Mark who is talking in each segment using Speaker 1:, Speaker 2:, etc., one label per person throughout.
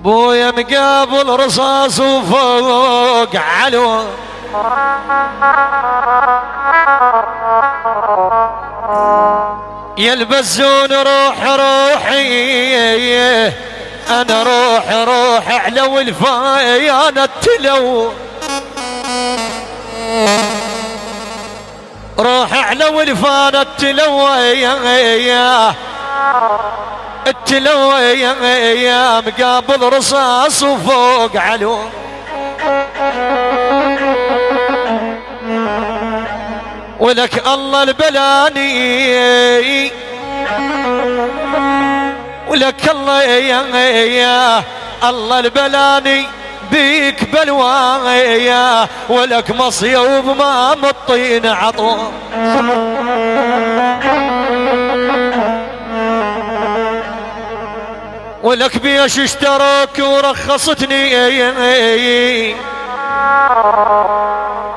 Speaker 1: بويا مقابل رصاص وفوق علو، يلبسون روح روحي، انا روح علو الفايانة التلو، روح علو الفانة التلو يا مقابل رصاص وفوق علو، ولك الله البلاني، ولك الله يا الله البلاني بيك بلوايا، ولك مصيوب ما مطين عطو، ولك بيش اشترك ورخصتني،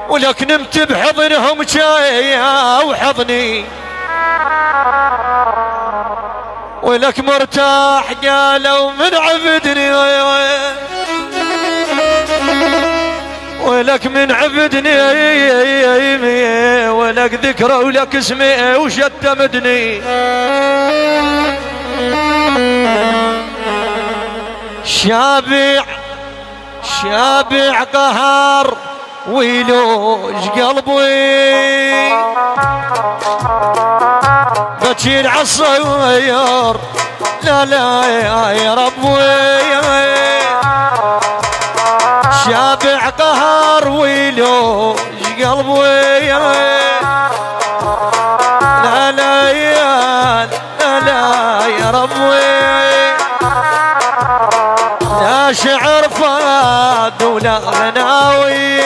Speaker 1: ولك نمت بحضنهم جايا وحضني، ولك مرتاح قالوا من عبدني، ولك من عبدني، ولك ذكرى ولك اسمي وشتمدني، شابع قهر ويلوج قلبي، بكير عالصير لا يا ربي، شابع قهر ويلوج قلبي، لا يا ربي، لا شعر فاد ولا غناوي،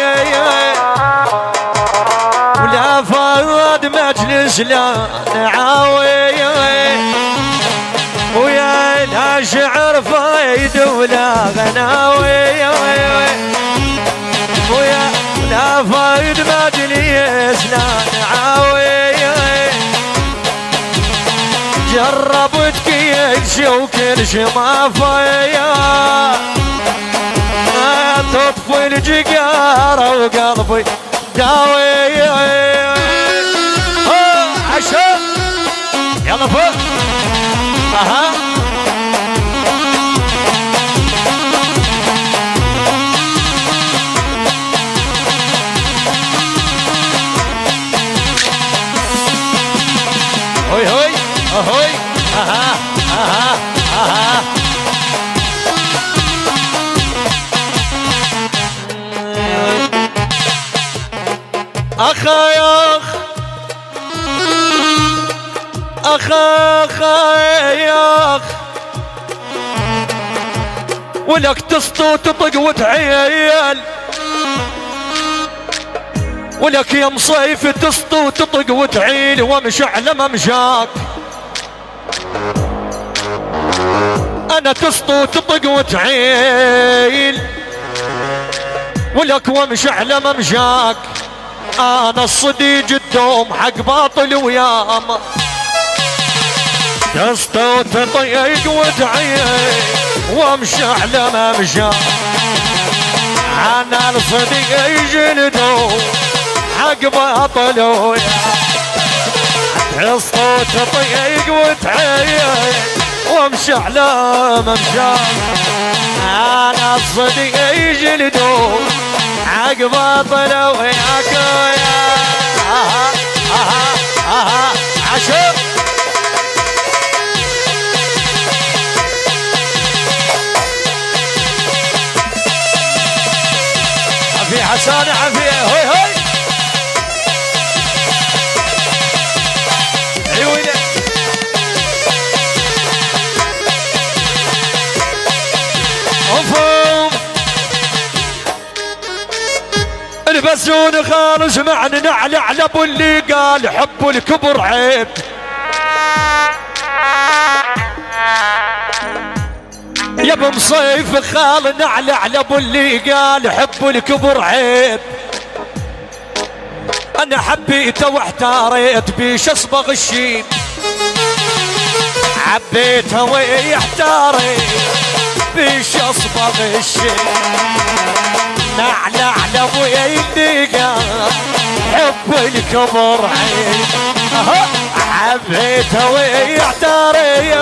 Speaker 1: ولا فاد مجلس لا نعاوي، ويا لا شعر فايد ولا غناوي، ويا لا فايد مجلس لا نعاوي، جربت كل وكل شي ما فيا، تطفي الجقارة وقلبي داوي، عشاء يلا فوق اها هوي هوي هوي اها اها اها اخا يا اخ ولك تسطو تطق وتعيل، ولك يا مصيف تسطو تطق وتعيل، وامشي على ممشاك، انا تسطو تطق وتعيل، ولك وامشي على ممشاك، انا الصديق الدوم حق باطل وياما، تسطو تطيق وتعيل وامشي على ممشاك، انا الصديق الدوم حق باطل وياما، تسطو تطيق وتعيل وامشي على ممشاك، انا الصديق الدوم حق باطل وياك، اها اها اها عشب عفي حسان عفي هوي هوي عيوني اوف البسون خالص معني نعلى على ابو اللي قال حب الكبر عيب، يا ابو مصيف خال نعلى على ابو اللي قال حب الكبر عيب، انا حبيته واحتاريت بيش اصبغ الشيب، حبيته ويحتاري بيش اصبغ الشيء نعلع لابويا اللي قال حب الكبر عين حبيته ويحتاري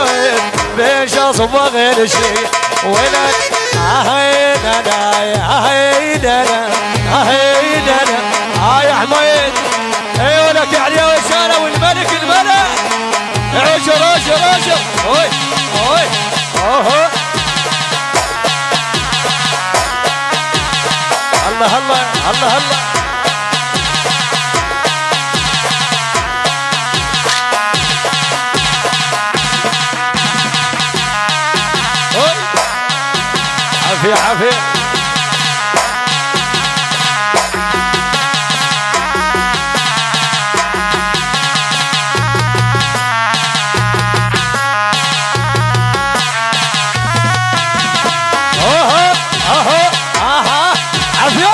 Speaker 1: بيش اصبغ الشيء ولك اهيننا اهيننا اهيننا يا حميد اي ولك يا علي وشاله والملك الملك روجو روجو روجو اوي اوي اوه الله الله الله الله عافية عافية عافية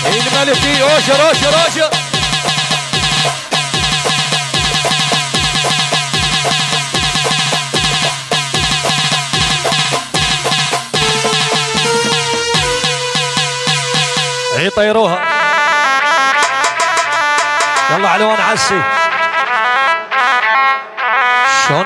Speaker 1: الملكي اوشر اوشر اوشر يطيروها يلا علوان عسي شلون